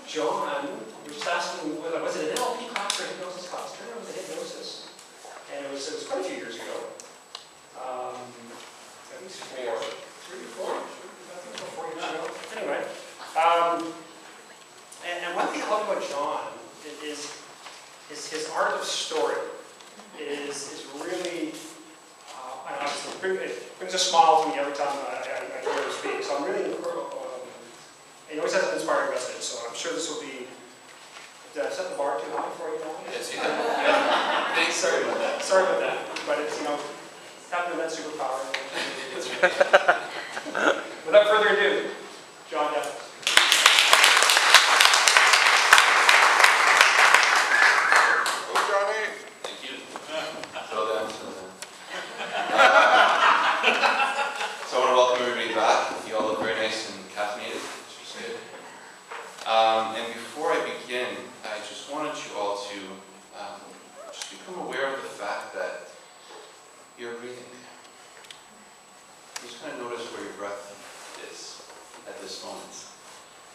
John was just asking, was it an NLP class or a hypnosis class? I remember it was a hypnosis. And it was quite a few years ago. At least 3 or 4. I think it was 4 years ago. Anyway. And one thing I love about John is his art of story is really, it brings a smile to me every time I hear him speak. So I'm really, he always has an inspiring message, so I'm sure this will be, did I set the bar too high for you now? Yes, you did. Yeah. Thanks. Sorry about that. Sorry about that. But it's, having that superpower. Without further ado, John Dafos. So I want to welcome everybody back. You all look very nice and caffeinated, as you said. And before I begin, I just wanted you all to just become aware of the fact that you're breathing. Just kind of notice where your breath is at this moment.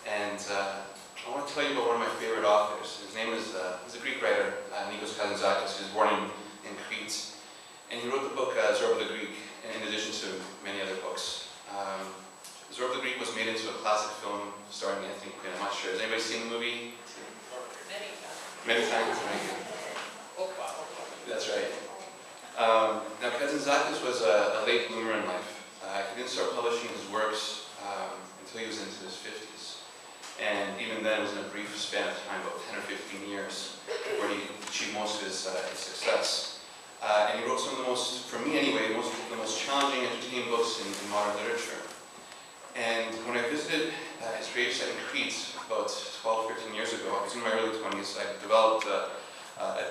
And I want to tell you about one of my favorite authors. His name is, he's a Greek writer, Nikos Kazantzakis. He was born in Crete. And he wrote the book Zorba the Greek, in addition to many other books. Zorba the Greek was made into a classic film starring Anthony Quinn. I'm not sure. Has anybody seen the movie? Many times. Many times? That's right. Now, Kazantzakis was a late bloomer in life. He didn't start publishing his works until he was into his 50s. And even then, it was in a brief span of time, about 10 or 15 years, where he achieved most of his success. And he wrote some of the most, for me anyway, the most challenging, entertaining books in modern literature. And when I visited his gravesite in Crete about 12, 13 years ago, I was in my early 20s, I developed a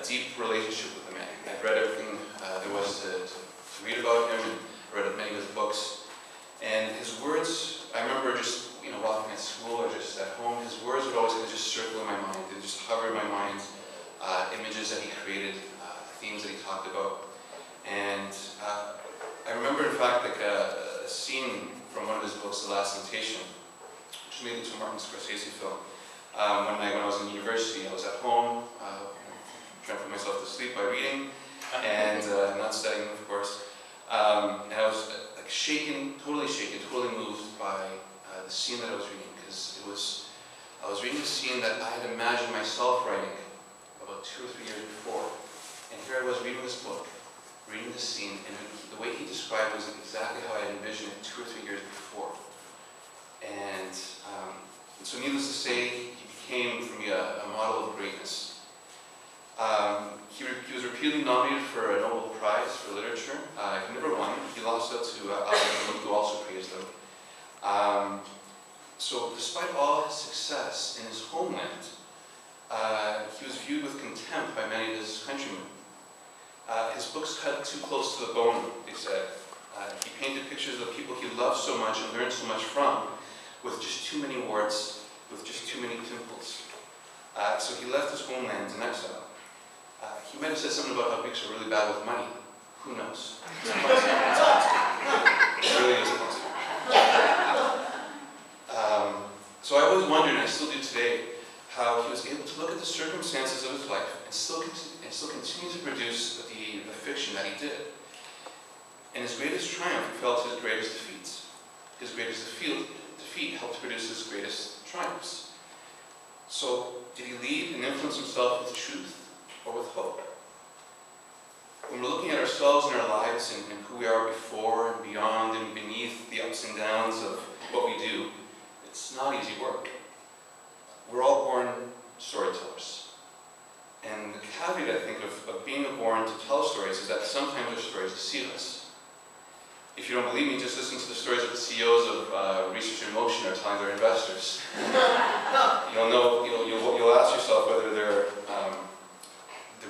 deep relationship with the man. I'd read everything there was to read about him, and read many of his books. And his words, I remember just walking at school or just at home, his words would always just circle in my mind. They'd just hover in my mind, images that he created, themes that he talked about. And I remember, in fact, like a scene from one of his books, The Last Temptation, which made it to a Martin Scorsese film. One night when I was in university, I was at home, trying to put myself to sleep by reading, and not studying, of course. And I was like shaken, totally moved by the scene that I was reading, because I was reading a scene that I had imagined myself writing about 2 or 3 years before. And here I was reading this book, reading this scene, and the way he described it was exactly how I had envisioned it 2 or 3 years before. And so needless to say, he became, for me, a model of greatness. He was repeatedly nominated for a Nobel Prize for literature. He never won. He lost out to Alexander, who also praised him. So despite all his success in his homeland, he was viewed with contempt by many of his countrymen. His books cut too close to the bone, they said. He painted pictures of people he loved so much and learned so much from, with just too many warts, with just too many pimples. So he left his homeland in exile. He might have said something about how Greeks are really bad with money. Who knows? It really is possible. So I always wondered, and I still do today, how he was able to look at the circumstances of his life and still continue to produce the fiction that he did. And his greatest triumph fell to his greatest defeats. His greatest defeat helped produce his greatest triumphs. So, did he lead and influence himself with truth or with hope? When we're looking at ourselves and our lives and who we are before and beyond and beneath the ups and downs of what we do, it's not easy work. We're all born storytellers. And the caveat, I think, of being born to tell stories is that sometimes our stories deceive us. If you don't believe me, just listen to the stories of the CEOs of Research in Motion are telling their investors. You'll ask yourself whether they're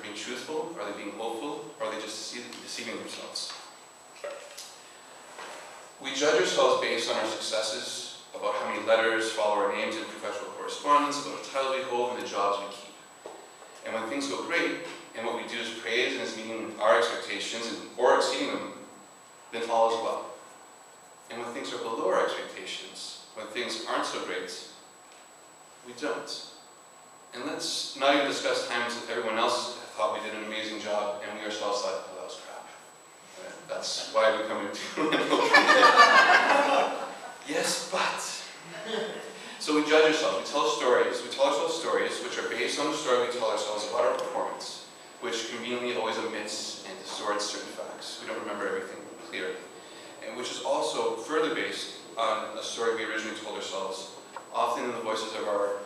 being truthful, are they being hopeful, or are they just deceiving themselves? We judge ourselves based on our successes, about how many letters follow our names in professional correspondence, about the titles we hold and the jobs we keep. And when things go great, and what we do is praise and is meeting our expectations or exceeding them, then all is well. And when things are below our expectations, when things aren't so great, we don't. And let's not even discuss times that everyone else thought we did an amazing job and we ourselves thought, oh, that was crap. That's why we come into Yes, but. So we judge ourselves, we tell ourselves stories which are based on the story we tell ourselves about our performance, which conveniently always omits and distorts certain facts. We don't remember everything clearly. And which is also further based on a story we originally told ourselves, often in the voices of our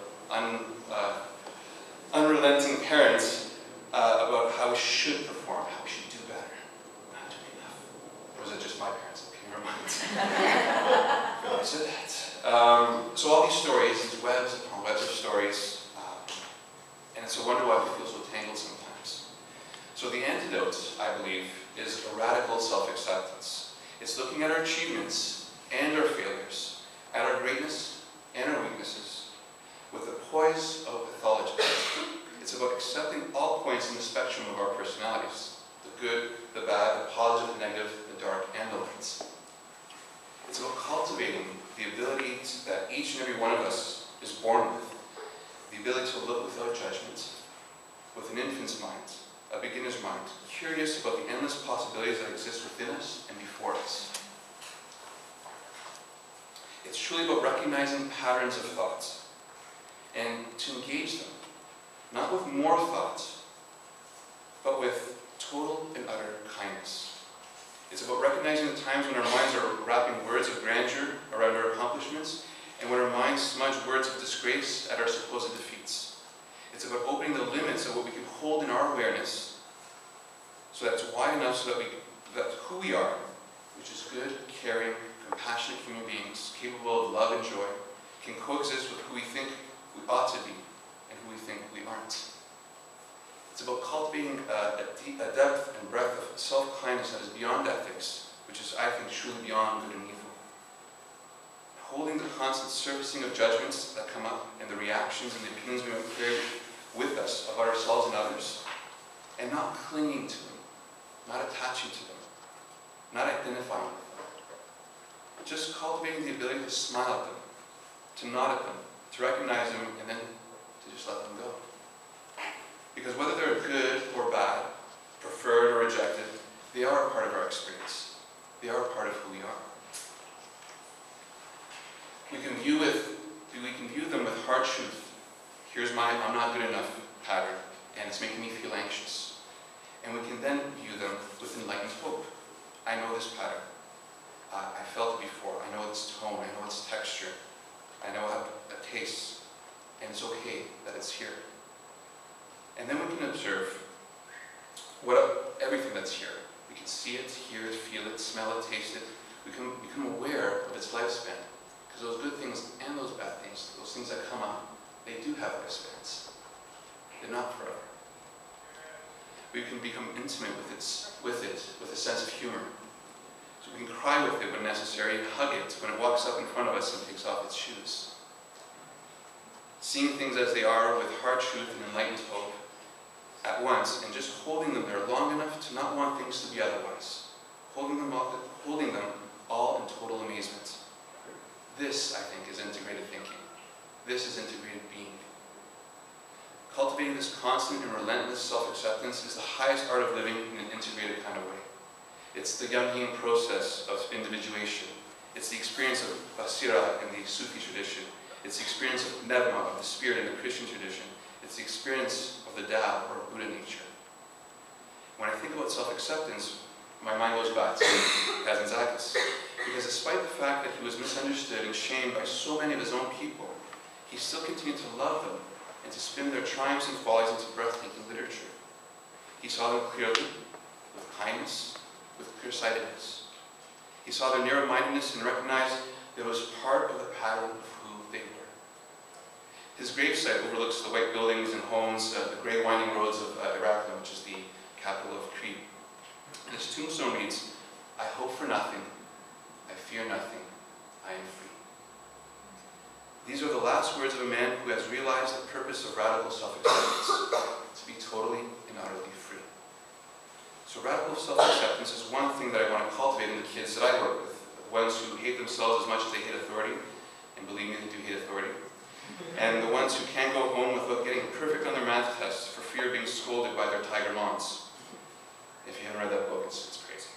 unrelenting parents, about how we should perform, how we should do better, not doing enough. Or was it just my parents? Can you remind me? So that. So all these stories, these webs upon webs of stories, and it's a wonder why we feel so tangled sometimes. So the antidote, I believe, is a radical self-acceptance. It's looking at our achievements and our failures, at our greatness and our weaknesses, with the poise of a pathologist. It's about accepting all points in the spectrum of our personalities, the good, the bad, the positive, the negative, the dark, and the light. It's about cultivating the ability that each and every one of us is born with, the ability to look without judgment, with an infant's mind, a beginner's mind, curious about the endless possibilities that exist within us and before us. It's truly about recognizing patterns of thoughts and to engage them, not with more thoughts, but with total and utter kindness. It's about recognizing the times when our minds are wrapping words of grandeur around our accomplishments and when our minds smudge words of disgrace at our supposed defeats. It's about opening the limits of what we can hold in our awareness so that it's wide enough so that who we are, which is good, caring, compassionate human beings, capable of love and joy, can coexist with who we think we ought to be and who we think we aren't. It's about cultivating a depth and breadth of self-kindness that is beyond ethics, which is, I think, truly beyond good and evil. Holding the constant surfacing of judgments that come up and the reactions and the opinions we might carry with us about ourselves and others, and not clinging to them, not attaching to them, not identifying with them. Just cultivating the ability to smile at them, to nod at them, to recognize them, and then to just let them go. Because whether they're good or bad, preferred or rejected, they are a part of our experience. They are a part of who we are. We can view them with hard truth. Here's my I'm not good enough pattern, and it's making me feel anxious. And we can then view them with enlightened hope. I know this pattern. I felt it before. I know its tone. I know its texture. I know how it tastes. And it's okay that it's here. And then we can observe everything that's here. We can see it, hear it, feel it, smell it, taste it. We can become aware of its lifespan. Because those good things and those bad things, those things that come up, they do have lifespans. They're not forever. We can become intimate with it with a sense of humor. So we can cry with it when necessary and hug it when it walks up in front of us and takes off its shoes. Seeing things as they are with hard truth and enlightened hope at once, and just holding them there long enough to not want things to be otherwise. Holding them all in total amazement. This, I think, is integrated thinking. This is integrated being. Cultivating this constant and relentless self-acceptance is the highest art of living in an integrated kind of way. It's the Jungian process of individuation. It's the experience of Basira in the Sufi tradition. It's the experience of Nevma, of the spirit in the Christian tradition. It's the experience of the Tao, or Buddha nature. When I think about self-acceptance, my mind goes back to Kazantzakis. Because despite the fact that he was misunderstood and shamed by so many of his own people, he still continued to love them and to spin their triumphs and follies into breathtaking literature. He saw them clearly, with kindness, with clear-sightedness. He saw their narrow-mindedness and recognized that it was part of the pattern of who they were. His gravesite overlooks the white buildings and homes, the gray winding roads of Heraklion, which is the capital of Crete. And his tombstone reads, "I hope for nothing, I fear nothing, I am free." These are the last words of a man who has realized the purpose of radical self-acceptance, to be totally and utterly free. So radical self-acceptance is one thing that I want to cultivate in the kids that I work with, the ones who hate themselves as much as they hate authority, and believe me, they do hate authority, and the ones who can't go home without getting perfect Tiger Moms. If you haven't read that book, it's crazy.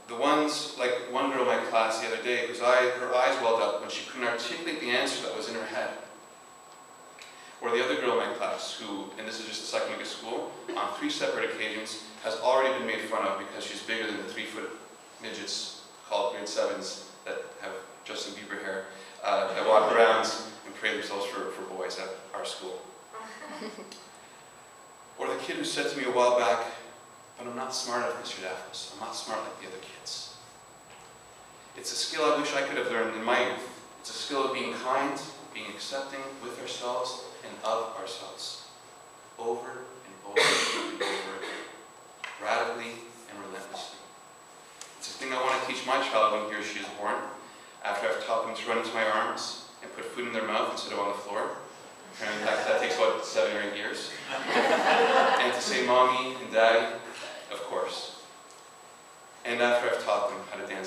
The ones, like one girl in my class the other day, her eyes welled up when she couldn't articulate the answer that was in her head. Or the other girl in my class who, and this is just the second week of school, on 3 separate occasions has already been made fun of because she's bigger than the 3-foot midgets called grade 7s that have Justin Bieber hair, that walk around and pray themselves for boys at our school. Or the kid who said to me a while back, "But I'm not smart enough, Mr. Dafos. I'm not smart like the other kids." It's a skill I wish I could have learned in my youth. It's a skill of being kind, being accepting with ourselves and of ourselves. Over and over and over, radically and relentlessly. It's a thing I want to teach my child when he or she is born, after I've taught them to run into my arms and put food in their mouth instead of on the floor. And that takes about 7 or 8 years. And to say mommy and daddy, of course. And after I've taught them how to dance